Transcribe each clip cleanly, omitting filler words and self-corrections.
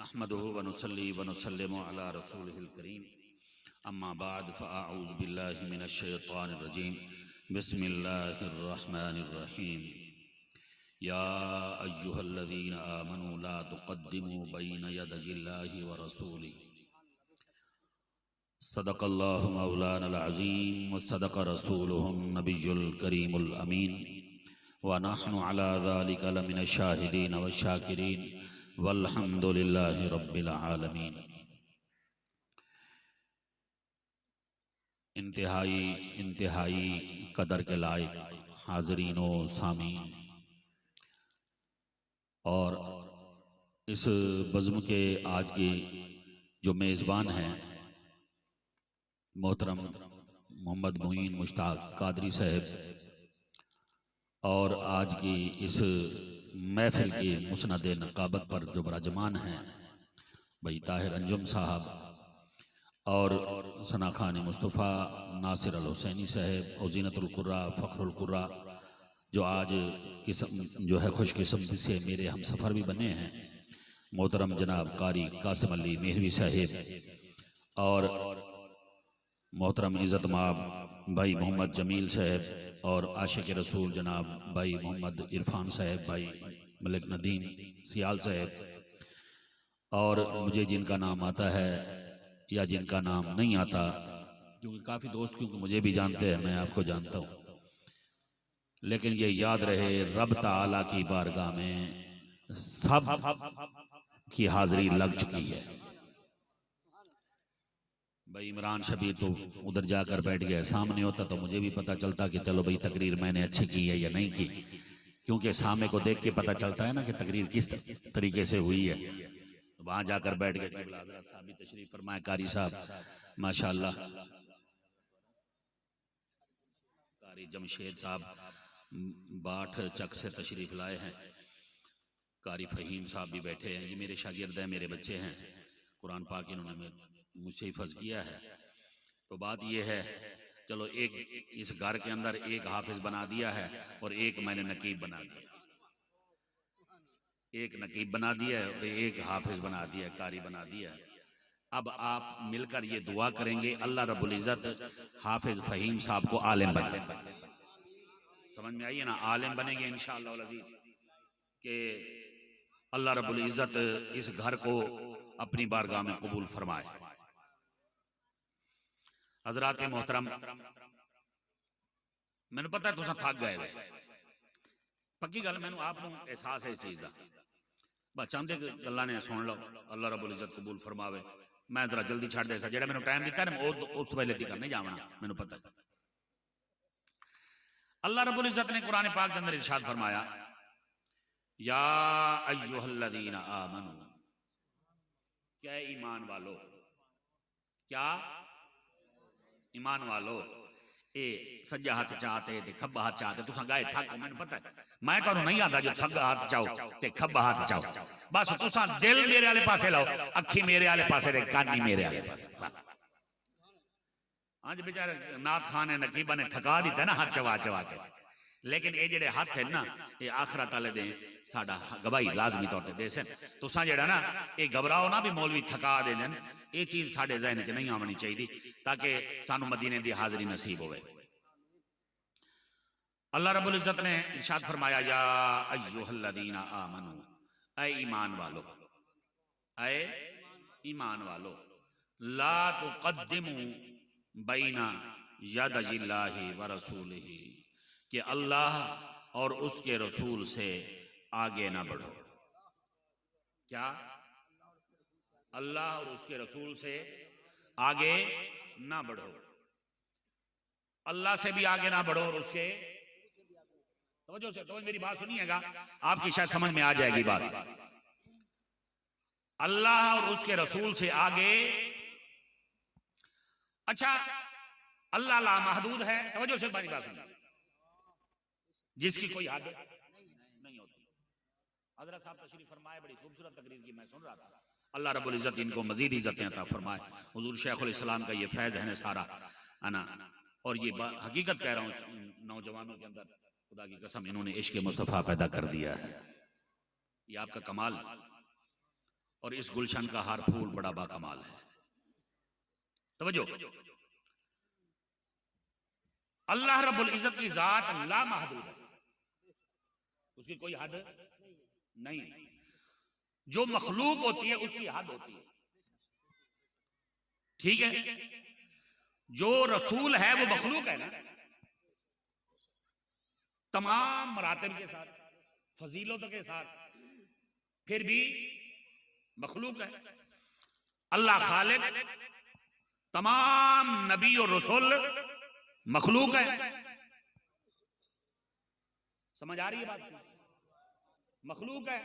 नहमदुहु व नुसल्ली व नुसल्लिमु अला रसूलिहिल करीम अम्मा बाद फ़अऊज़ु बिल्लाहि मिनश शैतानिर रजीम बिस्मिल्लाहिर रहमानिर रहीम या अय्युहल्लज़ीना आमनू ला तुक़द्दिमू बैना यदयिल्लाहि व रसूलिही सदक़ल्लाहु मौलानल अज़ीम व सदक़ रसूलुहुन नबियुल करीमुल अमीन व नहनु अला ज़ालिका लमिनश शाहिदीन व शाकिरीन वल्हम्दुलिल्लाहि रब्बिल आलमीन। इंतहाई कदर के लायक हाज़रीनो सामीन और इस बज़्म के आज के जो मेज़बान हैं मोहतरम मोहम्मद मुईन मुश्ताक कादरी साहब और आज की इस महफिल की मुस्नद नकाबत पर जो बराजमान हैं भाई ताहिर अंजुम साहब और सना खान मुस्तफ़ा नासिर अल हुसैनी साहब और ज़ीनतुल कुर्रा फ़ख्रुल कुर्रा जो आज किस्म जो है खुशकिस्मती से मेरे हम सफ़र भी बने हैं मोहतरम जनाब कारी कासिम अली मेहरवी साहब और मोहतरम इज़्ज़त माब भाई मोहम्मद जमील साहब और आशिक रसूल जनाब भाई मोहम्मद इरफान साहब भाई मलिक नदीम सियाल साहब और मुझे जिनका नाम आता है या जिनका नाम नहीं आता क्योंकि काफ़ी दोस्त क्योंकि मुझे भी जानते हैं मैं आपको जानता हूँ लेकिन ये याद रहे रब ताला की बारगाह में सब की हाजिरी लग चुकी है। भाई इमरान शबीर तो उधर जाकर बैठ गया, सामने होता तो मुझे भी पता चलता कि चलो भाई तकरीर मैंने अच्छी की है या नहीं की, क्योंकि सामने को देख के पता चलता है ना कि तकरीर किस तरीके से हुई है। वहां जाकर बैठ गए हज़रत साहब भी तशरीफ फरमाए, कारी साहब माशाअल्लाह, कारी जमशेद साहब बाट चक से तशरीफ लाए हैं, कारी फ़हीम साहब भी बैठे हैं, ये मेरे शागिर्द हैं, मेरे बच्चे हैं, कुरान पाक इन्होंने मुझसे हिफ़्ज़ किया है। तो बात यह है, चलो एक इस घर के अंदर एक हाफिज बना दिया है और एक मैंने नकीब बना दिया, एक नकीब बना दिया है और एक हाफिज बना दिया, कारी बना दिया है। अब आप मिलकर ये दुआ करेंगे अल्लाह रब्बुल इज़्ज़त हाफिज फ़हीम साहब को आलिम बना, समझ में आई है ना, आलिम बनेंगे इंशाअल्लाह वल अज़ीज़ के अल्लाह रब्बुल इज़्ज़त इस घर को अपनी बारगाह में कबूल फरमाए। हज़रात मोहतरम, मैंने पता है तुम थक गए वे, पक्की गल मैनू आप एहसास है इस चीज़ का, बस चाहते गल्लां ने सुन लो, अल्लाह रब्बुल इज़्ज़त कबूल फरमावे। मैं जरा जल्दी छड़ दे सा, जेड़ा मैनू टाइम दिता ना उस वेले तक नहीं जावना, मैनू पता है। अल्लाह रब्बुल इज़्ज़त ने कुरान पाक के अंदर इरशाद फरमाया, या अय्युहल्लज़ीना आमनू, क्या ईमान वालो, क्या ईमान वालो, ए सज्जा हाथ चाहते ते खब्बा हाथ चाहते, तुसा गाए थक, मैंने पता है, मैं तुहानू नहीं आता जो सज्जा हाथ चाहो ते खब्बा हाथ चाहो, बस तुसा दिल मेरे वाले पासे लाओ, अखी मेरे वाले पासे ते कान मेरे वाले पासे। आज बेचारे नाथ खान ने नकीबा ने थका दिता ना हाथ चवा चवा के, लेकिन ये जेडे हाथ है ना ये आखरत वाले दे साडा गवाही लाजमी तौर पे दे सन। तुसा जेड़ा ना ये घबराओ ना भी मौलवी थका दे देन, ये चीज साडे ज़हन च नहीं आनी चाहिए ताकि सानू मदीने दी हाज़री नसीब होवे। अल्लाह रब्बुल इज़्ज़त ने इरशाद फरमाया, या अय्युहल्लज़ीना आमनू, ऐ ईमान वालो, ऐ ईमान वालो, ला तुक़द्दिमू बैना यदयिल्लाहि व रसूलिही, कि अल्लाह और उसके रसूल से आगे ना बढ़ो। क्या? अल्लाह और उसके रसूल से आगे ना बढ़ो, अल्लाह से भी आगे ना बढ़ो और उसके, तवज्जो से तो मेरी बात सुनिएगा, आपकी शायद समझ में आ जाएगी बात। अल्लाह और उसके रसूल से आगे, अच्छा अल्लाह ला महदूद है, तवज्जो से मेरी बात सुनिए, जिसकी कोई हद नहीं होती। हज़रत साहब तशरीफ फरमाए, बड़ी खूबसूरत तकरीर की मैं सुन रहा था, अल्लाह रब्बुल इज़्ज़त इनको मजीद इज़्ज़तें अता फरमाए। हुजूर शेखुल इस्लाम का ये फैज़ है ना सारा, है ना, और ये हकीकत कह रहा हूँ, नौजवानों के अंदर खुदा की कसम इन्होंने इश्क मुस्तफ़ा पैदा कर दिया है, ये आपका कमाल। और इस गुलशन का हर फूल बड़ा बाकमाल है। तवज्जो, अल्लाह रब्बुल इज्जत की जात ला महदूद है, उसकी कोई हद नहीं। जो मखलूक होती है उसकी हद होती है, ठीक है। जो रसूल है वो मखलूक है ना, तमाम मरातब के साथ, फजीलतों के साथ, फिर भी मखलूक है। अल्लाह खालिक, तमाम नबी और रसूल मखलूक है। समझ आ रही है बात? मखलूक है।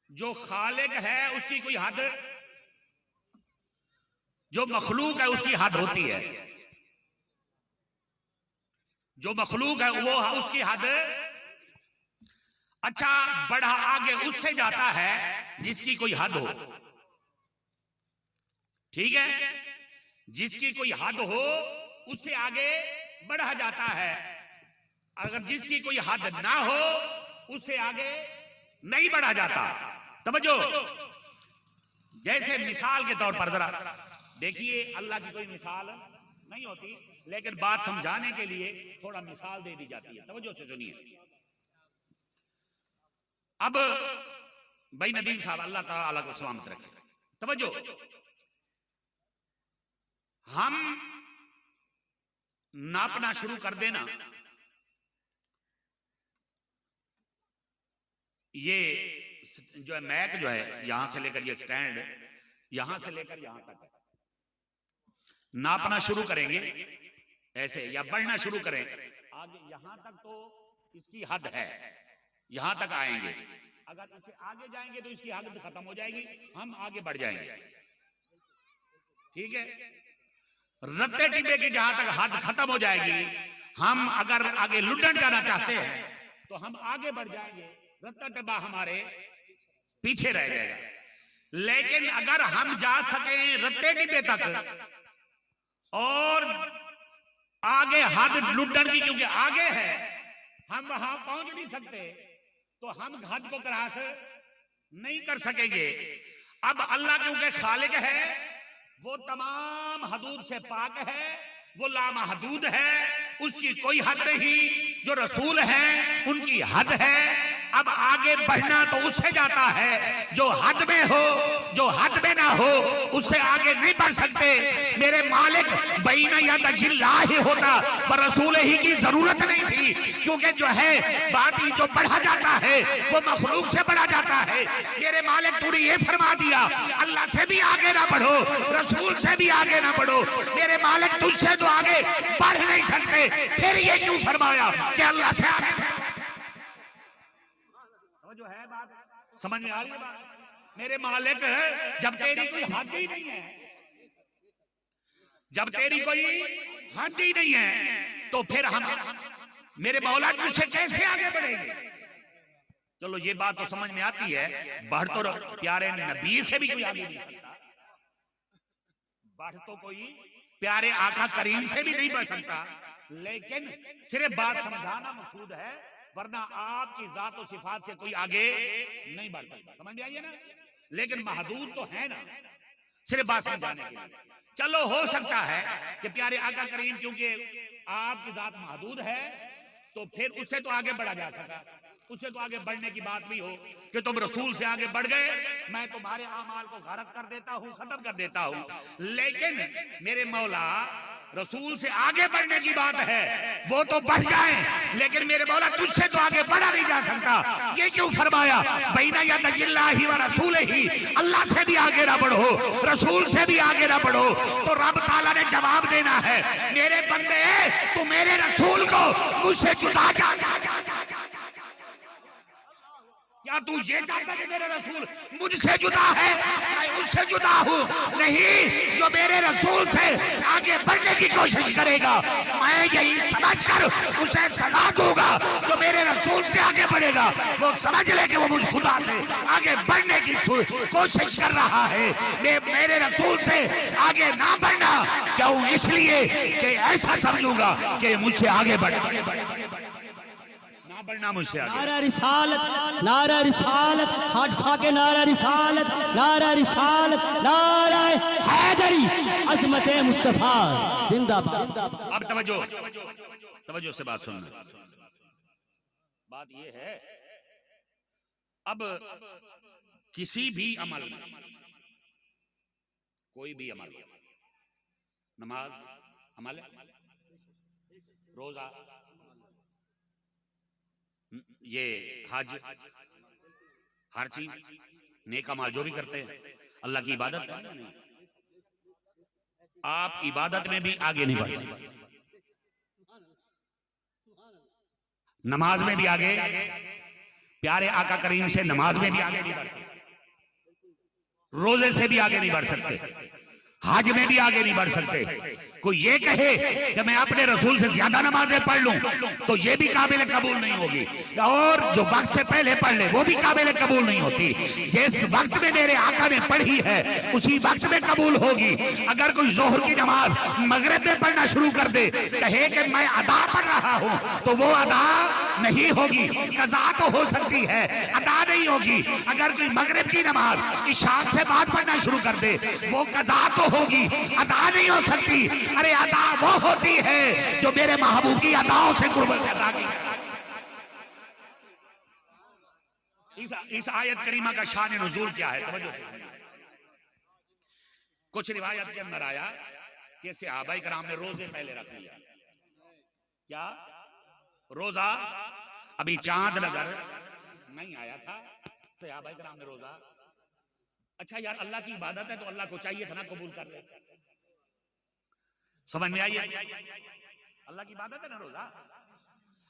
जो खालिक है उसकी कोई हद, जो मखलूक है उसकी हद होती है। जो मखलूक है वो उसकी हद, अच्छा बढ़ा आगे उससे जाता है जिसकी कोई हद हो, ठीक है। जिसकी कोई हद हो उससे आगे बढ़ा जाता है, अगर जिसकी कोई हद ना हो उससे आगे नहीं बढ़ा जाता। समझो, जैसे मिसाल के तौर पर जरा देखिए, अल्लाह की कोई मिसाल नहीं होती, लेकिन बात समझाने के लिए थोड़ा मिसाल दे दी जाती है। तवज्जो से सुनिए। अब भाई नदीम साहब, अल्लाह ताला को सलामत रखे, तवज्जो, हम नापना शुरू कर देना, ये जो है मैक जो है, यहां से लेकर ये स्टैंड, यहां से लेकर यहां तक नापना शुरू करेंगे ऐसे, या बढ़ना शुरू करें आगे, यहां तक तो इसकी हद है, यहां तक आएंगे। अगर इसे आगे जाएंगे तो इसकी हद खत्म हो जाएगी, हम आगे बढ़ जाएंगे, ठीक है। रत्ते टिब्बे की जहां तक हद खत्म हो जाएगी, हम अगर आगे लुढ़न जाना चाहते हैं तो हम आगे बढ़ जाएंगे, रत्ता टिब्बा हमारे पीछे रह जाएगा। लेकिन अगर हम जा सके रत्ते टिब्बे तक और आगे हद लुढ़न की क्योंकि आगे है, हम वहां पहुंच नहीं सकते, तो हम हद को क्रॉस नहीं कर सकेंगे। अब अल्लाह क्योंकि खालिक है, वो तमाम हदूद से पाक है, वो लामहदूद है, उसकी कोई हद नहीं। जो रसूल हैं उनकी हद है। अब आगे बढ़ना तो उससे जाता है जो हद में हो, जो हद में ना हो उससे आगे नहीं बढ़ सकते। मेरे मालिक बैना या तजिल्ला ही होता, पर रसूल ही की जरूरत नहीं थी, क्योंकि जो है बात ही जो बढ़ा जाता है वो मखलूक से बढ़ा जाता है। मेरे मालिक तूने ये फरमा दिया, अल्लाह से भी आगे ना बढ़ो, रसूल से भी आगे ना बढ़ो। मेरे मालिक तुझसे तो आगे बढ़ नहीं सकते, फिर ये क्यों फरमाया कि अल्लाह से आगे? जो है बात समझ में आ रही है बात? मेरे मालिक, जब तेरी कोई हद ही नहीं है, जब तेरी कोई हद ही नहीं है, तो फिर हम मेरे मौला तुझसे कैसे आगे बढ़ेंगे? चलो ये बात तो समझ में आती है, बढ़ तो प्यारे नबी से भी कोई आगे नहीं सकता, बढ़ तो कोई प्यारे आका करीम से भी नहीं बढ़ सकता, लेकिन सिर्फ बात समझाना मकसूद है, वरना आपकी जात और सिफात से कोई आगे नहीं बढ़ सकता। समझ में आई है ना? लेकिन महदूद तो है ना, सिर्फ बात समझाने के लिए। चलो हो सकता है कि प्यारे आका करीम क्योंकि आपकी जात महदूद है, तो फिर उससे तो आगे बढ़ा जा सका, उससे तो आगे बढ़ने की बात भी हो कि तुम रसूल से आगे बढ़ गए, मैं तुम्हारे आमाल को गारक कर देता हूं, खत्म कर देता हूं। लेकिन मेरे मौला रसूल से आगे बढ़ने की बात है, वो तो बढ़ जाए, लेकिन मेरे मौला तुझसे तो आगे बढ़ा नहीं जा सकता। ये क्यों फरमाया? बैना या तजिल्लाहि व रसूल ही, अल्लाह से भी आगे ना बढ़ो, रसूल से भी आगे ना बढ़ो। तो रब ताला ने जवाब देना है, मेरे बंदे तू मेरे रसूल को मुझसे जुदा जा। क्या तू ये चाहता कि मेरे रसूल मुझसे जुदा है? मैं उससे जुदा हूँ नहीं। जो मेरे रसूल से आगे बढ़ने की कोशिश करेगा, मैं यही समझकर उसे सजा दूंगा। जो मेरे रसूल से आगे बढ़ेगा वो समझ ले कि वो मुझ खुदा से आगे बढ़ने की कोशिश कर रहा है। मैं मेरे रसूल से आगे ना बढ़ना क्यों? इसलिए कि ऐसा समझूंगा कि मुझसे आगे बढ़े, ना पढ़ना मुझसे आगे। नारा रिसालत, नारा रिसालत, हाथ उठा के नारा रिसालत, नारा रिसालत, नारा हैदरी, अजमत मुस्तफा जिंदाबाद। अब तवज्जो से बात सुनना। बात ये है, अब किसी भी अमल में, कोई भी अमल, नमाज अमल है, रोजा, ये हज, हर चीज नेक अमल जो भी करते हैं अल्लाह की इबादत है। आप इबादत में भी आगे नहीं बढ़ सकते, नमाज में भी आगे, प्यारे आका करीम से नमाज में भी आगे नहीं बढ़ सकते, रोजे से भी आगे नहीं बढ़ सकते, हज में भी आगे नहीं बढ़ सकते। कोई ये कहे कि मैं अपने रसूल से ज्यादा नमाजें पढ़ लूं तो ये भी काबिल कबूल नहीं होगी, और जो वक्त से पहले पढ़ ले वो भी काबिल कबूल नहीं होती। जिस वक्त में मेरे आका ने पढ़ी है उसी वक्त में कबूल होगी। अगर कोई जोहर की नमाज मगरिब में पढ़ना शुरू कर दे, कहे कि मैं अदा पढ़ रहा हूं, तो वो अदा नहीं होगी, कज़ा तो हो सकती है, अदा नहीं होगी। अगर कोई मगरिब की नमाज इशा से बाद पढ़ना शुरू कर दे, वो कज़ा तो होगी, अदा नहीं हो सकती। अरे अदा वो होती है जो मेरे महबूब की अदाओं से कुर्बत से अदा की है। इस आयत करीमा का शान नुज़ूल क्या है? तवज्जो से। कुछ रिवायत के अंदर आया कि सहाबाए किराम ने रोजे पहले रख लिया। क्या रोजा? अभी चांद नजर नहीं आया था, सहाबाए किराम ने रोजा। अच्छा यार, अल्लाह की इबादत है तो अल्लाह को चाहिए था ना कबूल कर ले। समझ में आई? अल्लाह की इबादत है ना रोजा।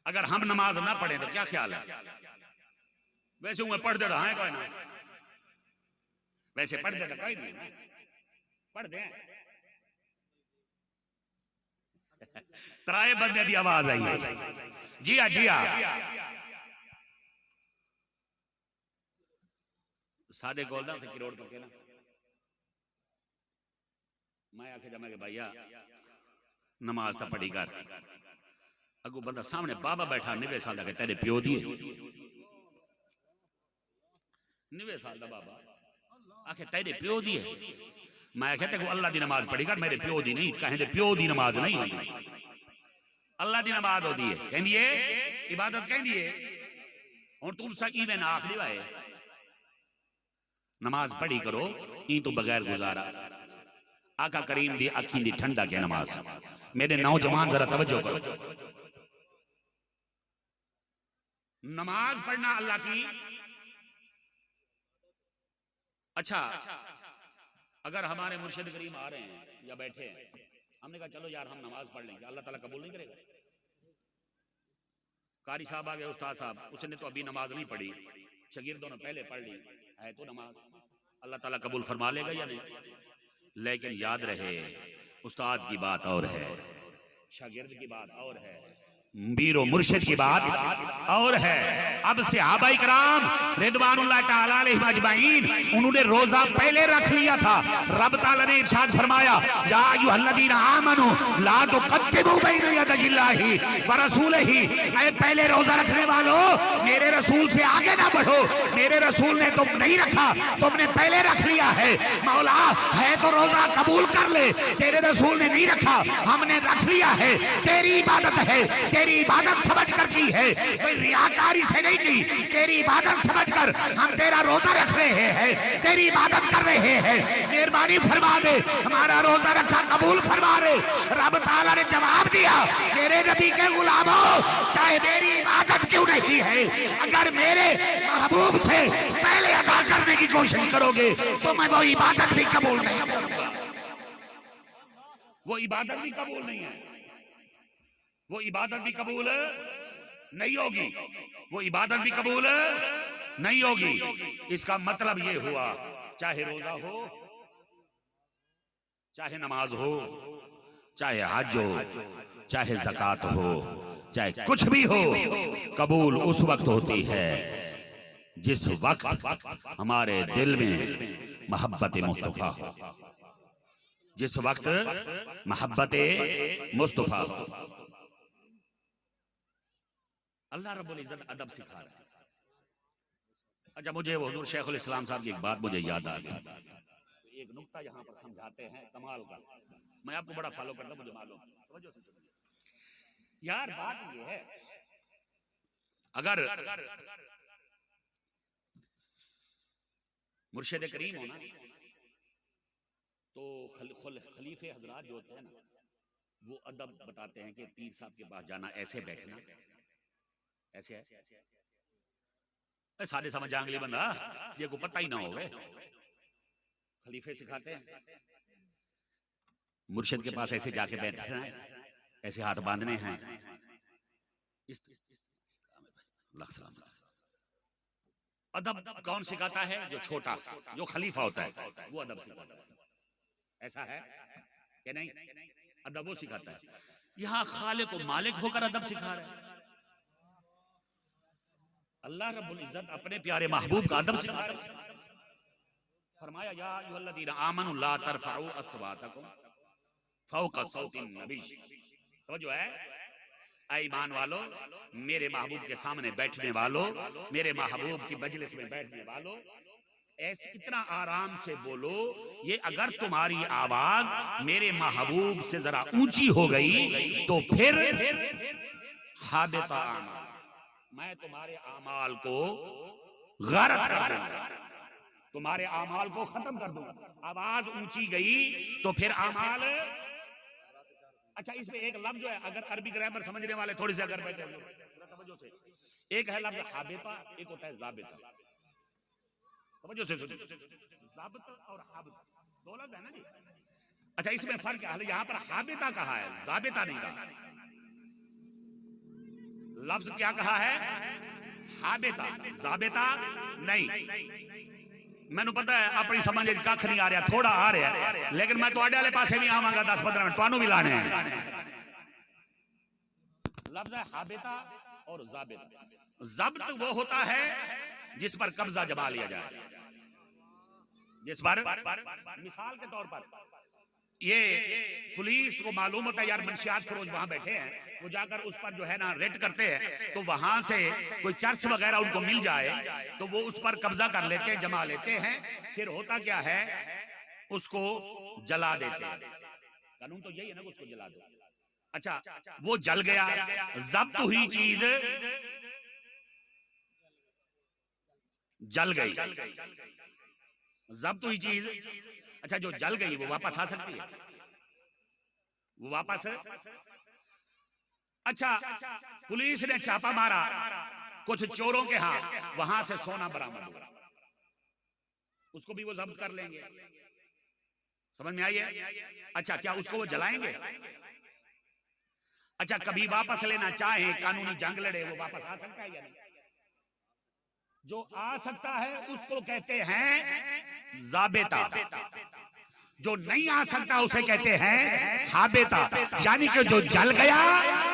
अगर हम नमाज ना पढ़े तो क्या ख्याल है? वैसे मैं पढ़ दे रहा है कोई ना, वैसे पढ़ दे रहा कोई नहीं, पढ़ दे। तराए बंदे की आवाज आई है। जिया जिया साढ़े कोल दा करोड़ पक्के ना, मैं आखे जमा के भैया नमाज तो पढ़ी कर। अगू बंदा सामने बाबा बैठा 90 साल का, तेरे प्यो दी 90 साल का बाबा आखे तेरे प्यो दी है। मैं आखे तेको अल्लाह दी नमाज पढ़ी कर, मेरे प्यो दी नहीं। कहें प्यो दी नमाज नहीं होती, अल्लाह दी नमाज होती है। कहंदी है इबादत, कहंदी है हुण तुम सकी में ना आखरी वाए नमाज पढ़ी करो, ई तो बगैर गुजारा। आका करीम दी अखी दी ठंडा के नमाज। मेरे नौजवान जरा तवज्जो करो, नमाज पढ़ना अल्लाह की। अच्छा, अगर हमारे मुर्शिद करीम आ रहे हैं या बैठे हैं, हमने कहा चलो यार हम नमाज पढ़ लेंगे, अल्लाह ताला कबूल नहीं करेगा? कारी साहब आ गए, उस्ताद साहब, उसने तो अभी नमाज नहीं पढ़ी, शागिर्दों ने पहले पढ़ ली है, तो नमाज अल्लाह ताला कबूल फरमा लेगा या नहीं? लेकिन याद रहे, उस्ताद की बात और है, शागिर्द की बात और है, मीरो मुर्शिद की बात और है। अब सहाबाए किराम रिदवानुल्लाह ताला अलैहिम अजमाइन उन्होंने रोजा पहले रख लिया था। रब ताला ने इरशाद फरमाया, या अय्युहल्लज़ीना आमनू ला तुक़द्दिमू बैना यदैहिल्लाहि व रसूलिही, ऐ पहले रोजा रखने वालों मेरे रसूल से आगे ना बढ़ो। मेरे रसूल ने तुम नहीं रखा, तुमने पहले रख लिया है। मौला है तो रोजा कबूल कर ले, तेरे रसूल ने नहीं रखा, हमने रख लिया है। तेरी इबादत है, तेरी इबादत समझ कर की है, कोई रियाकारी से नहीं की। तेरी इबादत समझ कर हम तेरा रोजा रख रहे हैं, तेरी इबादत कर रहे हैं। मेहरबानी फरमा दे, हमारा रोजा रखा कबूल फरमा दे। रब ताला ने जवाब दिया, मेरे नबी के गुलामों, चाहे मेरी इबादत क्यों नहीं है, अगर मेरे महबूब से पहले अदा करने की कोशिश करोगे तो मैं वो इबादत भी कबूल नहीं करूंगा। वो इबादत भी कबूल नहीं है, वो इबादत भी कबूल नहीं होगी, वो इबादत भी कबूल नहीं होगी। इसका मतलब ये हुआ, चाहे रोजा हो, चाहे नमाज हो, चाहे हज हो, चाहे ज़कात हो, चाहे कुछ भी हो, कबूल उस वक्त होती है जिस वक्त हमारे दिल में मोहब्बत मुस्तफा हो, जिस वक्त मोहब्बत मुस्तफा हो। अल्लाह रब्बुल इज्जत अदब सिखा रहा है। अच्छा, मुझे हुजूर शेखुल इस्लाम साहब की एक बात मुझे याद आ गई। एक नुक्ता यहाँ पर समझाते हैं कमाल का, मैं आपको बड़ा फॉलो करता हूं, मुझे मालूम। तवज्जो से सुनिए यार, बात ये है, अगर मुर्शिद करीम होना तो खलीफे हजरात जो होते हैं ना, वो अदब बताते हैं कि पीर साहब के पास जाना, ऐसे बैठना, ऐसे है। सारे समझ आंगली बंदा, ये को पता ही ना हो, खलीफे सिखाते हैं मुर्शिद के पास ऐसे जाके बैठना है, ऐसे हाथ बांधने हैं। अदब कौन सिखाता है? जो छोटा, जो खलीफा होता है वो अदब सिखाता है। ऐसा है कि नहीं? अदब वो सिखाता है। यहाँ खालिक और मालिक होकर अदब सिखा रहे हैं। अल्लाह रब्बुल इज्जत अपने प्यारे महबूब का अदब सिखा रहे हैं। फरमाया या अय्युहल्लज़ीना आमनु ला तरफउ अस्वातकुम फौका सौतिन नबी। तो जो है, ऐ ईमान वालों, मेरे महबूब के सामने बैठने वालों, मेरे महबूब की मजलिस में बैठने वालों, ऐसे इतना आराम से बोलो, ये अगर तुम्हारी आवाज मेरे महबूब से जरा ऊंची हो गई तो फिर हाबिता आमाल, मैं तुम्हारे आमाल को गारत कर दूंगा, तुम्हारे आमाल को खत्म कर दूंगा। आवाज ऊंची गई तो फिर आमाल। अच्छा, इसमें एक लफ्ज जो है, अगर अरबी ग्रामर समझने वाले थोड़ी से अगर बैठे तवज्जो से, एक है लफ्ज हाबिता, एक होता है जाबिता। तवज्जो से सुनिए, जाबिता और हाबिता दो लफ्ज है ना जी। अच्छा, इसमें फर्क है, यहाँ पर हाबिता कहा है, जाबिता नहीं कहा। लफ्ज क्या कहा है? हाबिता, जाबिता नहीं। मैंने पता है अपनी समझ कख नहीं आ रहा, थोड़ा आ रहा है, लेकिन मैं तो वाले पासे भी आवांगा 10-15 मिनट, तुहानू भी लाने हैं। लफ्ज है हाबिता और जाबिता। जब्त वो होता है जिस पर कब्जा जमा लिया जाए, जिस पर, मिसाल के तौर पर ये पुलिस को मालूम होता है यार मंशियात फरोज वहां बैठे हैं, वो जाकर उस पर जो है ना रेड करते हैं, तो वहां से कोई चर्च वगैरह उनको मिल जाए तो वो उस पर कब्जा कर लेते हैं, जमा लेते हैं, फिर होता क्या है, उसको जला देते हैं। कानून तो यही है ना, उसको जला दो। अच्छा, वो जल गया, जब्त हुई चीज जल गई, जब्त हुई चीज। अच्छा, जो जल गई वो वापस आ सकती है, वो वापस। अच्छा, पुलिस ने छापा मारा कुछ चोरों के हाथ, वहां से सोना बरामद हुआ, उसको भी वो जब्त कर लेंगे। समझ में आई है? अच्छा, क्या उसको वो जलाएंगे? अच्छा, कभी वापस लेना चाहे, कानूनी जंग लड़े, वो वापस आ सकता है या नहीं? जो आ सकता है उसको कहते हैं जाबिता, जो नहीं आ सकता उसे कहते हैं हाबिता। यानी कि जो जल गया,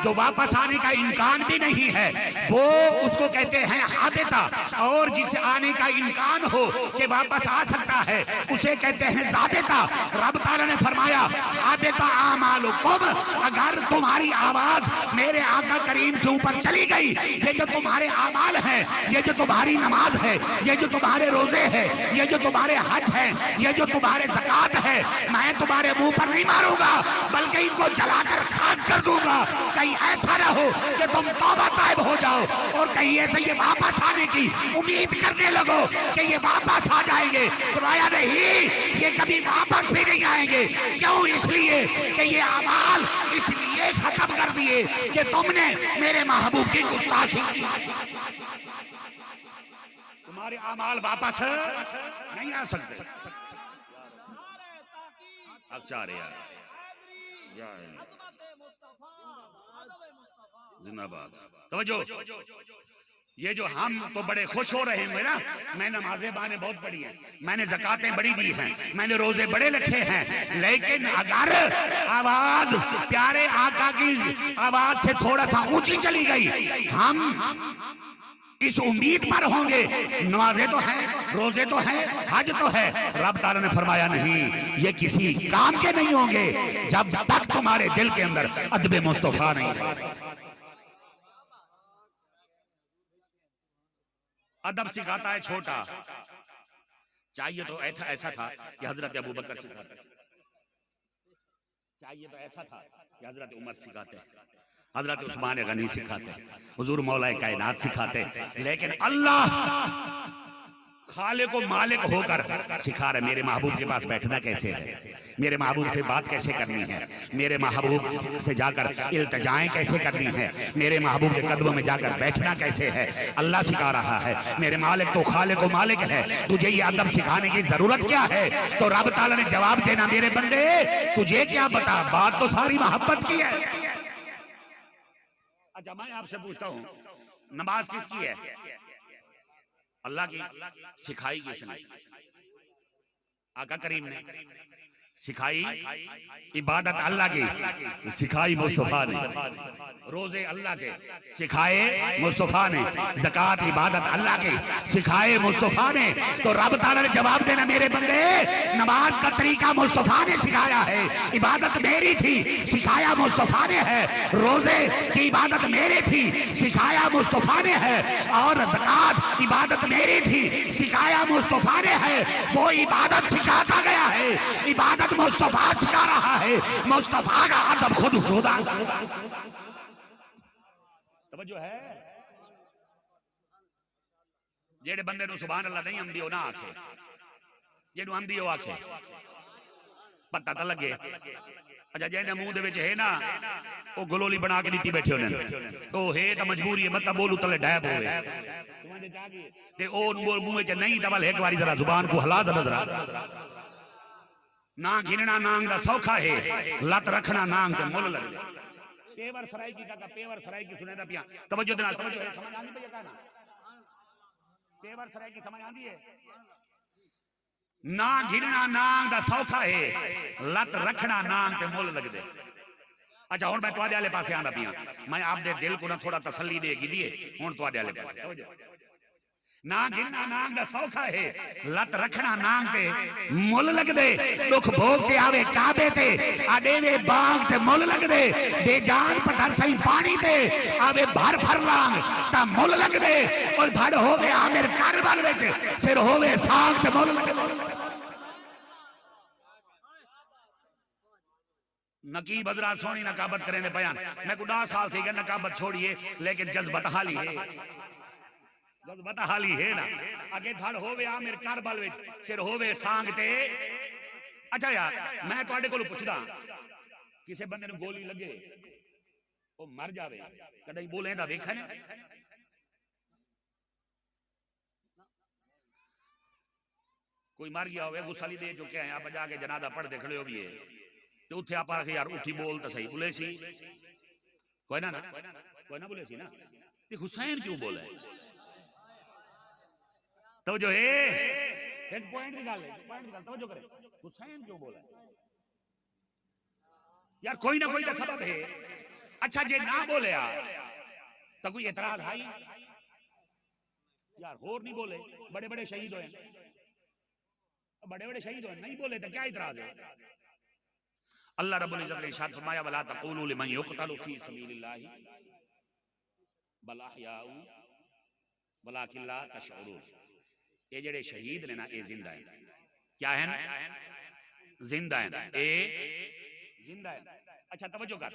जो वापस आने का इम्कान भी नहीं है, वो उसको कहते हैं हाबिता, और जिसे आने का इम्कान हो कि वापस आ सकता है उसे कहते हैं जाबिता। रब ताला ने फरमाया हाबिता आमालुकुम, अगर तुम्हारी आवाज मेरे आका करीम से ऊपर चली गई, ये जो तुम्हारे आमाल है, ये जो तुम्हारी नमाज है, ये जो तुम्हारे रोजे है, ये जो तुम्हारे हज है, ये जो तुम्हारे ज़कात है, मैं तुम्हारे मुंह पर नहीं मारूंगा, बल्कि इनको जलाकर खाक कर दूंगा। कहीं ऐसा ना हो कि तुम तौबा ताइब हो जाओ और कहीं ऐसे ये वापस आने की उम्मीद करने लगो कि ये वापस आ जाएंगे। फरमाया नहीं, ये कभी वापस भी नहीं आएंगे। क्यों? इसलिए कि ये अमाल इसलिए खत्म कर दिए कि तुमने मेरे महबूब की गुस्ताखी की। तुम्हारे अमाल वापस नहीं आ सकते। अच्छा यार, जिंदाबाद। तवज्जो, ये जो हम तो बड़े खुश हो रहे हैं ना, मैं नमाजें बाने बहुत पढ़ी हैं, मैंने ज़कातें बड़ी दी हैं, मैंने रोजे बड़े रखे हैं, लेकिन अगर आवाज प्यारे आका की आवाज से थोड़ा सा ऊंची चली गई, हम इस उम्मीद पर होंगे, नमाजें तो हैं, रोजे तो हैं, हज तो है। रब ताला ने फरमाया नहीं, ये किसी काम के नहीं होंगे जब तक तुम्हारे दिल के अंदर अदब मुस्तफा नहीं है। अदब सिखाता है छोटा। चाहिए तो ऐसा था कि हजरत अबू बकर सिखाते, चाहिए तो ऐसा था कि हजरत उमर सिखाते, हजरत उस्मान गनी सिखाते, हुजूर मौला कायनात सिखाते, लेकिन अल्लाह खालिक को मालिक होकर सिखा रहे मेरे महबूब के पास बैठना कैसे है, मेरे महबूब से बात कैसे करनी है, मेरे महबूब से जाकर इल्तिजाएं कैसे करनी है, मेरे महबूब के कदमों में जाकर बैठना कैसे है, अल्लाह सिखा रहा है। मेरे मालिक तो खालिक को मालिक है, तुझे ये अदब सिखाने की जरूरत क्या है? तो रब ताला ने जवाब देना, मेरे बंदे तुझे क्या बता, बात तो सारी मोहब्बत की है। अच्छा मैं आपसे पूछता हूँ, नमाज किसकी है? अल्लाह की। सिखाई किसने? आका करीम ने। सिखाई इबादत अल्लाह की, सिखाई मुस्तफा ने। रोजे अल्लाह के, सिखाए मुस्तफा ने। ज़कात इबादत अल्लाह की, सिखाए मुस्तफा ने। तो रब ताला ने जवाब देना, मेरे बंदे नमाज का तरीका मुस्तफा ने सिखाया है, इबादत मेरी थी, सिखाया मुस्तफा ने है। रोजे की इबादत मेरी थी, सिखाया मुस्तफा ने है। और ज़कात इबादत मेरी थी, सिखाया मुस्तफा ने है। वो इबादत सिखाता गया है, इबादत मुस्तफा सिखा रहा है, मुस्तफा का अदब खुद खुदा। तवज्जो है? जेड़े बंदे नु सुभान अल्लाह नहीं आंदी हो ना आखे, जेनु आंदी हो आखे, पता तो लगे। अच्छा जेने मुंह दे विच है ना ओ गलोली बना के नीति बैठे होने, ओ है तो मजबूरी है, मतलब बोलू तले डैब होवे ते ओ मुंह च नहीं तवल एक बारी जरा जुबान को हिला जरा। ना गिनना नांग दा सौखा है, लत रखना नांग ते मुल लग दे। पेवर सराई की का पेवर सराई की सुने दा पिया। तवज्जो दे नाल, तवज्जो है, समझ आंदी पे कहना पेवर सराई की समझ आंदी है? ना गिनना नांग दा सौखा है, लत रखना नांग ते मुल लग दे। अच्छा हुन मैं तुहाडे वाले पासे आंदा पिया, मैं आपदे दिल को ना थोड़ा तसल्ली देगी दिए। हुन तुहाडे वाले पासे तवज्जो। ना गिनना नांग दा सौखा है, लत रखना नांग ते मुल लग दे। दुख भोग के आवे काबे ते, आडेवे बाग ते मुल लग दे। बेजान पत्थर सही पानी ते आवे भर भर लांग ता मुल लग दे। और धड़ होवे आमिर करबल विच, सिर होवे साग ते मुल लग दे। नकीब हजरात सोनी नकाबत करें दे बयान। मैं 10 साल से नकाबत छोड़िए, लेकिन जज्बत हाली है, जज्बत हाली है ना। अगे धड़ होवे आमिर करबल विच, सिर होवे सांग ते। अच्छा यार मैं तुहाडे कोलों पुछदा, किसे बंदे नूं गोली लगे ओ मर जावे, कदे बोले दा वेखा ने? कोई मर गया होवे, गुस्साली दे चुके हैं, आप जाके जनाजा पढ़ दे खड़े हो भी है, तो उत्थे आप आखे यार उठी बोल तो सही, बोले सी कोई ना, कोई ना बोले सी ना, ते हुसैन क्यों बोले? तो जो है एक पॉइंट की गल है, पॉइंट की गल तवज्जो करे, हुसैन क्यों बोला? यार कोई ना कोई तो सबब है। अच्छा जे ना बोले तो कोई एतराज है यार? होर नहीं बोले, बड़े बड़े शहीद हुए, बड़े बड़े शहीद हुए, नहीं बोले तो क्या इतराज है? अल्लाह रब्बुल इज्जत ने इरशाद फरमाया, वला तक़ूलू लिमन युक़तलु फी सबीलिल्लाहि बल अहयाउ वलाकिन ला तशऊरून। ये जेड़े शहीद ने ना ये जिंदा है, क्या है ना? जिंदा है, ए जिंदा है। अच्छा तवज्जो कर,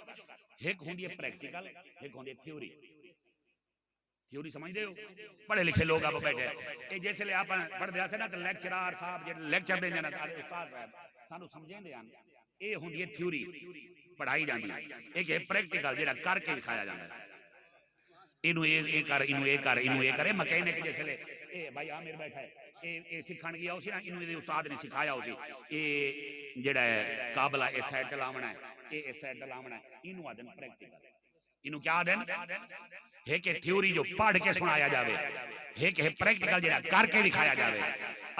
एक होंदी है प्रैक्टिकल, एक होंदी है थ्योरी। थ्योरी समझदे हो? पढ़े लिखे लोग आप बैठे ए जैसे ले आप पढ़दे आसे ना, तो लेक्चरर साहब जे लेक्चर देंदे ना, उस्ताद साहब सानू समझेंदे आन, ए होंदी है थ्योरी, पढ़ाई जांदी है। एक है प्रैक्टिकल, जेड़ा करके दिखाया जांदा है। इनू ए कर, इनू ए कर, इनू ए करे। मैकेनिक जैसे ले ए भाई आ मेरे बैठा है, ए सिखाण गया उसी ना, इनू दे उस्ताद ने सिखाया उसी, ए जेड़ा है काबला इस साइड ते लावना है, ए इस साइड ते लावना है, इनू आदन प्रैक्टिकल। इनू क्या आदन? है कि थ्योरी जो पढ़ के सुनाया जावे, है कि प्रैक्टिकल जेड़ा करके दिखाया जावे।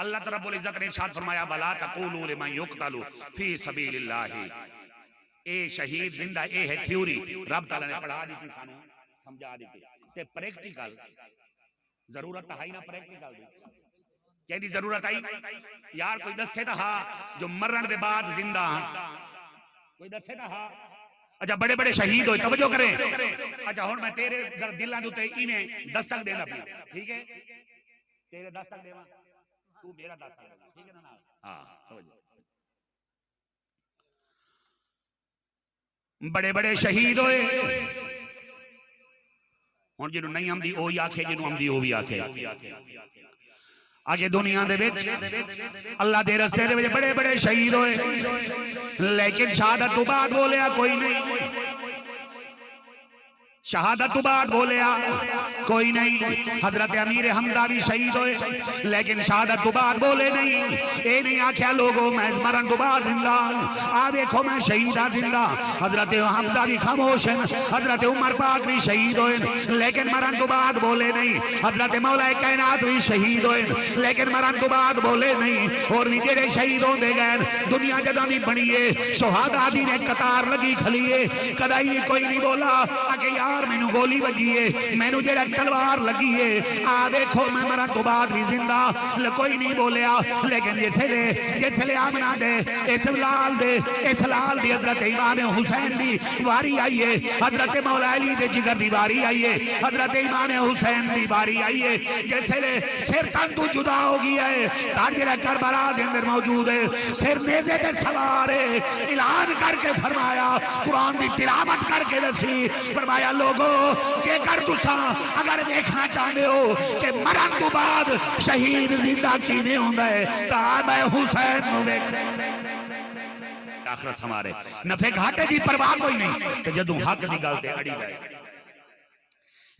अल्लाह रब्बुल इज्जत ने इरशाद फरमाया, वला तक़ूलू लिमन युक़तलु फी सबीलिल्लाहि। ए शहीद जिंदा, ए है थ्योरी, रब ताला ने पढ़ा दी थी, सानू समझा दी थी। ते प्रैक्टिकल जरूरत है ना, प्रैक्टिकल दी कहदी जरूरत आई यार? कोई दसे तो हा जो मरण के बाद जिंदा, कोई दसे तो हा। अच्छा बड़े बड़े शहीद हो, तवज्जो करें। अच्छा हुन मैं तेरे दिलां दे उत्ते इवें दस्तक देना पिया, ठीक है? तेरे 10 तक देवा, तू मेरा 10 तक देगा, ठीक है ना? हाँ, बड़े बड़े शहीद होए, हुण जिन्हों नहीं आंदी ओ ही आखे, जिन्हों आंदी ओ भी आखे। आगे दुनिया दे विच अल्लाह दे रस्ते दे विच बड़े बड़े शहीद होए, लेकिन शहादत तो बाद बोलिया कोई नहीं, शहादत तो बाद बोलिया कोई नहीं। हजरत अमीर हमजा भी शहीद होए, लेकिन शहादत तो बाद बोले नहीं। ये नहीं आख्या लोगों मैं मरण तो बाद जिंदा, आ देखो मैं शहीद आ जिंदा। हजरत हमजा भी खामोश हैं, हजरत उमर पाक भी शहीद होए, लेकिन मरण तो बाद बोले नहीं। हजरत मौला कायनात भी शहीद होए, लेकिन मरण तो बाद बोले नहीं। और भी जेड़े शहीद होंदे गए, दुनिया जदा भी बनी है शहादा दी ने कतार लगी खली है, कदाई भी कोई नहीं बोला कि यार मैनू गोली वजी है, मैनू जेड़ा तलवार लगी है, आ देखो मैं मरण तो बाद भी जिंदा, कोई नहीं बोलिया। लेकिन जिसले आमना दे इस लाल दे हजरत इमाम हुसैन दी वारी आई है, हजरत मौला अली दे जिगर दी वारी आई है, हजरत इमाम हुसैन दी वारी आई है। जिसले सिर तन तू जुदा हो गया है, तार जेड़ा करबला दे अंदर मौजूद है, सिर नेज़े ते सवार है, ऐलान करके फरमाया, कुरान दी तिलावत करके दसी, फरमाया लोगो जेकर तुसा अगर देखना चाहते हो कि मरण तो बाद शहीद जिंदा किवें हुंदा है, तां मैं हुसैन नूं वेख आखिरत समारे। नफे घाटे की परवाह कोई नहीं कि जदों हक की गल ते अड़ी जाए,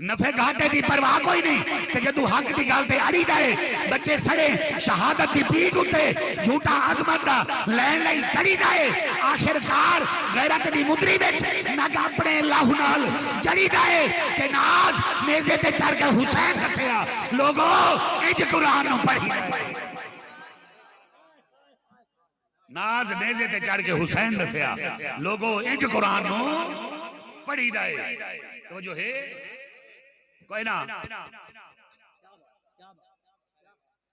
नफे घाटे की परवाह कोई नहीं कि जदों हक की गल ते अड़ी जाए। बच्चे सड़े शहादत की पीठ उत्ते झूठा अजमत दा लैन लई चढ़ी जाए, आखिरकार गैरत दी मुदरी विच नग अपने लाहू नाल चढ़ी जाए कि नाज नेज़े ते चढ़ के हुसैन दसिया। लोगो इंज कुरान नूं पढ़ी जाए, नाज नेज़े ते चढ़ के हुसैन दसिया। लोगो इंज कुरान नूं पढ़ी जाए। तो जो है कोई ना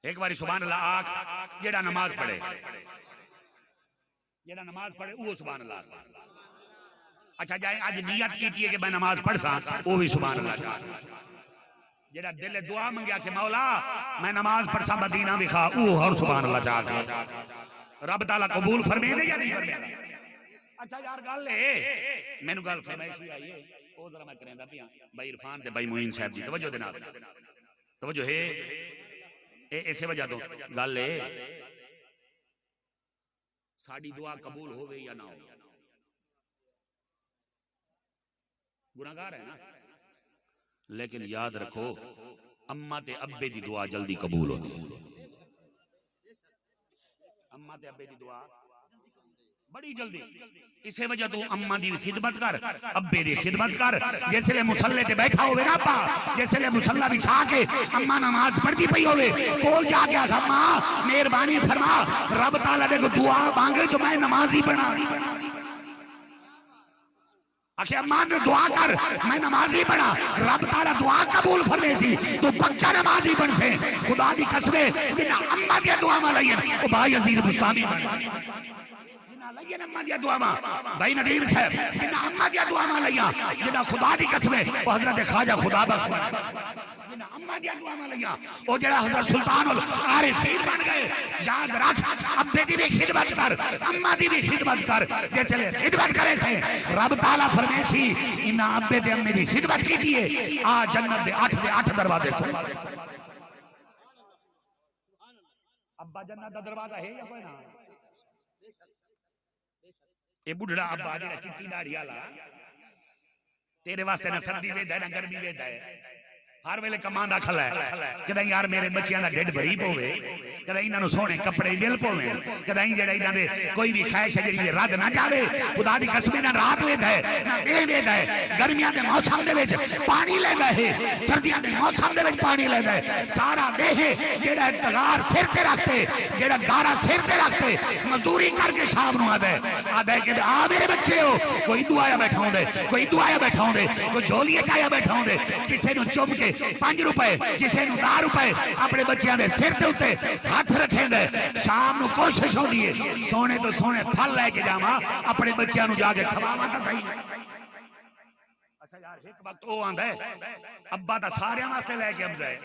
एक बारी सुभान अल्लाह आख, जेड़ा नमाज पढ़े वो सुभान अल्लाह। अच्छा जाए आज नियत की है कि मैं नमाज पढ़ सा, वो भी सुभान अल्लाह। जेड़ा दिल दुआ मंगया कि मौला मैं नमाज पढ़ सा मदीना विखा, वो और सुभान अल्लाह चाह रब ताला कबूल फरमेंदे या नहीं फरमेंदा। अच्छा यार गल है, मैनू गल फरमाइशी आई है, ओ जरा मैं करंदा पिया भाई इरफान ते भाई मोइन साहब जी तवज्जो दे नाल, तवज्जो है इसे वजह तो गल है साडी दुआ कबूल होवे या ना हो, गुनाहगार है ना, लेकिन याद रखो अम्मा ते अब्बे दी दुआ जल्दी कबूल होती है। अम्मा ते अब्बे दी दुआ बड़ी जल्दी, इसे वजह तू अम्मा दी खिदमत कर, अब्बे दी खिदमत कर। जिसले मुसल्ले ते बैठा होवे ना पा, जिसले मुसल्ला बिछा के अम्मा नमाज पढ़ती पई होवे, कोल जाके अम्मा मेहरबानी फरमा रब ताला दे को दुआ मांगे तो मैं नमाजी बना। आखे अम्मा ने दुआ कर मैं नमाजी बना, रब ताला दुआ कबूल फरमे सी, तू पक्का नमाजी बन से। खुदा दी कसमे बिना अम्मा दी दुआ मा लईन ओ भाई अजीज मुस्तामी अम्मा दिया दुआ भाई नदीम साहब जिन्ना अम्मा दिया दुआ लिया, जिन्ना खुदा दी कसमे वो हजरत ख्वाजा खुदा बख्श जिन्ना अम्मा दिया दुआ लिया, वो जरा हजरत सुल्तानुल आरिफीन बन गए। याद रख अब्बे दी भी खिदमत कर, अम्मा दी भी खिदमत कर। जैसे खिदमत करे से रब ताला फरमेसी इन्ना अब्बे ते अम्मे दी खिदमत की है, आ जन्नत दे 8 दरवाजे खुल। अब्बा जन्नत दा दरवाजा है या कोई ना? ये बुढ़ड़ा अब्बा जेड़ा चिट्टी दाढ़ी वाला तेरे वास्ते ना सर्दी वेदा है ना गर्मी वेदा है, हर वेले कमांदा खला है। कदा यार मेरे बच्चियां दा ढिड भरी पोवे, कदा इन्हां नु सोहणे कपड़े मिल पोवे, कदा जेड़ा इन्हां दे कोई भी ख्वाहिश है जेड़ी रद ना जावे। खुदा दी कसम ना रात वेदा है ना दिन वेदा है। गर्मियां दे मौसम दे विच पानी लेदा है, सर्दियां दे मौसम दे विच पानी लेदा है। सारा देह जेड़ा तगार सिर ते रखते, जेड़ा गारा सिर ते रखते मजदूरी करके शाम नु आदा है कि आ मेरे बच्चे हो, कोई दुआया बैठा होंदे, कोई दुआया बैठा होंदे, कोई झोलिए चाया बैठा होंदे, किसी नु चुम के 5 रुपए किसी नु 10 रुपए अपने बच्चों के सिर के उत्ते हाथ रखेंगे। शाम नु कोशिश होती है सोने तो सोने फल लेके जावा अपने बच्चों को जाके खवावा तो सही। अच्छा यार एक वक्त वो आंदा है अब्बा तो सारे वास्ते लेके आंदा है,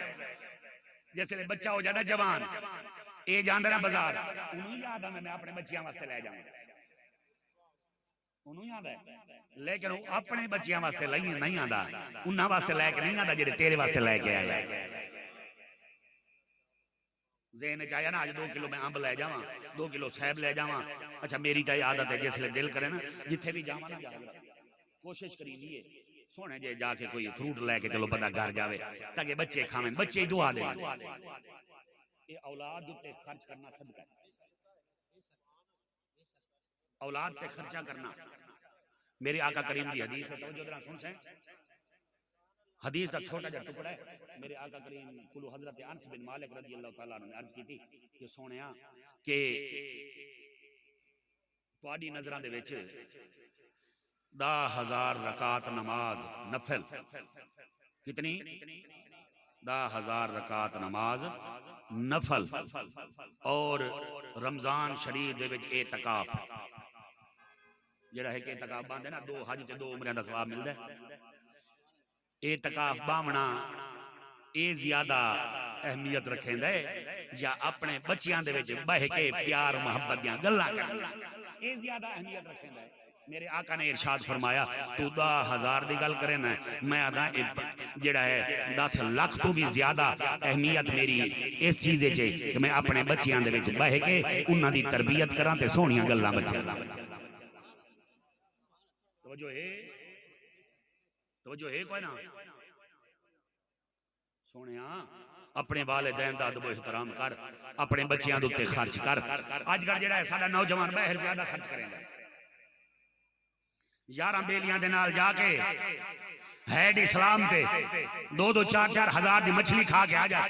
जिसले बच्चा हो जाता जवान ये जांदा ना बाजार उन्होंने याद है मैं अपने बच्चियां वास्ते ले जाऊं उन्होंने याद है लेकिन वो अपने बच्चियां वास्ते नहीं आंदा उन्हां वास्ते लेके नहीं आंदा जेडे तेरे वास्ते लेके आया ज़हन च आया ना आज 2 किलो मैं अंब ले जावा 2 किलो सेब ले जावा अच्छा मेरी तो आदत है जिसले दिल करे ना जिथे भी जावा ना कोशिश करी दी सोने जे जाके कोई फ्रूट लेके चलो बंदा घर जावे ताकि बच्चे खावें बच्चे ही दुआ दें ये औलाद उत्ते खर्च करना सदका औलाद पे खर्चा करना मेरे आका करीम की हदीस है तवज्जो जरा सुन से हदीस का छोटा सा टुकड़ा है मेरे आका करीम कुल हजरत अनस बिन मालिक रजी अल्लाह तआला ने अर्ज की थी कि सोनिया के ਤੁਹਾਡੀ नजरां दे विच 10,000 रकात नमाज नफल कितनी 10,000 रकात नमाज नफल और रमजान शरीफ दे विच एतकाफ जेड़ा है कि एतकाफ बांधे ना 2 हज ते 2 उमरियां दा सवाब मिलदा है एतकाफ बावना ये ज्यादा अहमियत रखेंदा है या अपने बच्चियां दे विच बह के प्यार मोहब्बत दियां गल्लां करना ये ज्यादा अहमियत रखेंदा है मेरे आका ने इरशाद फरमाया तू 10,000 दी गल करे ना मैं आदा जेड़ा है 10 लाख तो भी ज्यादा अहमियत मेरी इस चीज च कि मैं अपने बच्चियां दे विच बह के उन्हां दी तरबियत करां ते सोहणियां गल्लां बच्चियां तवज्जो है कोई ना सोनिया अपने वालिदैन दा अदब एहतराम कर अपने बच्चियां दे उत्ते खर्च कर अजकल जेड़ा है साडा नौजवान बाहर ज्यादा खर्च करेगा 11 बेलियां दे नाल जाके हैड इस्लाम से 2-2 4-4 हजार दी मछली खा के आ जा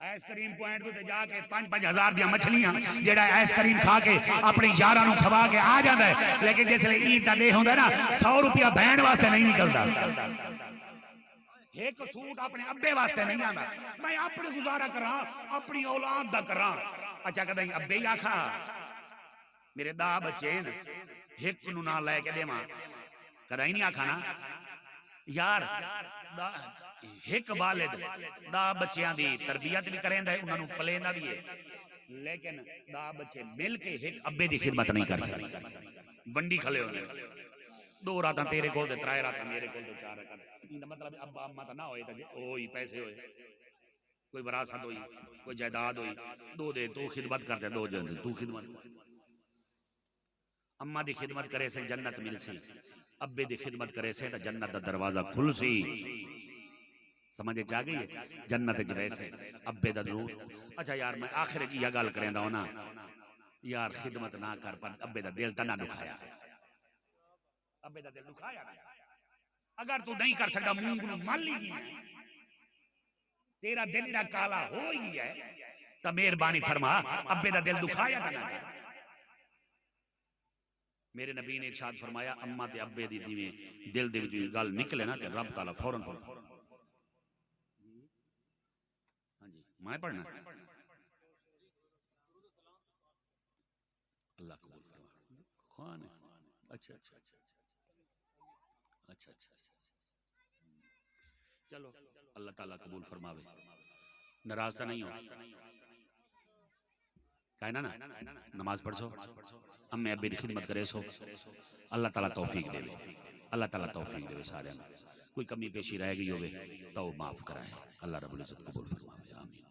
आइसक्रीम पॉइंट ते जाके 5-5 हजार दी मछलियां जेड़ा आइसक्रीम खा के अपने यारां नु खवा के आ जांदा है लेकिन जिसले ईद दा डे होंदा ना 100 रुपया बहन वास्ते नहीं निकलदा एक सूट अपने अब्बे वास्ते नहीं आंदा मैं अपने गुजारा करा अपनी औलाद दा करा अच्छा कदे अब्बे ही आखा मेरे 10 बच्चे एक नु ना लेके देवा कदा ही नहीं आखा ना यार एक वालिद 10 बच्चियां दी तरबियत भी करेंदा है उन्हां नु पलेंदा भी है लेकिन 10 बच्चे मिल के एक अब्बे दी खिदमत नहीं कर सकते वंडी खले होने 2 रातां तेरे कोल ते 3 रातां मेरे कोल ते 4 रातां इंदा मतलब अब्बा अम्मा ता ना होए ते ओही पैसे होए कोई विरासत होई कोई जायदाद होई 2 दे तू खिदमत कर दे 2 दे तू खिदमत अम्मा दी खिदमत करे से जन्नत मिल सी अब्बे दी खिदमत करे से जन्नत दा दरवाजा खुल सी समझे जा गई है जन्नत च वैसे अब्बे दा दूर अच्छा यार मैं आखिर की यह गल करेंदा हूं ना यार खिदमत ना कर पर अब्बे दा दिल ता ना दुखाया अब्बे दा दिल दुखाया ना अगर तू नहीं कर सकता मूंग नु मल ही गया तेरा दिल ना काला हो ही गया है तो मेहरबानी फरमा अब्बे दा दिल दुखाया ना मेरे नबी ने इरशाद फरमाया अम्मा ते अब्बे दी दिवे दिल दे विच गल निकले ना ते रब ताला फौरन हां जी मैं पढ़ना अल्लाह कबूल फरमाए खान अच्छा अच्छा अच्छा अच्छा चलो अल्लाह ताला कबूल फरमावे नाराज तो नहीं हो कहना ना नमाज पढ़ो अम्मे अब्बे दी खिदमत करे सो अल्लाह ताला तौफीक देवे अल्लाह ताला तौफीक देवे सारे कोई कमी पेशी रह गई होवे तो माफ कराए अल्लाह रब्बुल इज्जत कबूल फरमावे आमीन।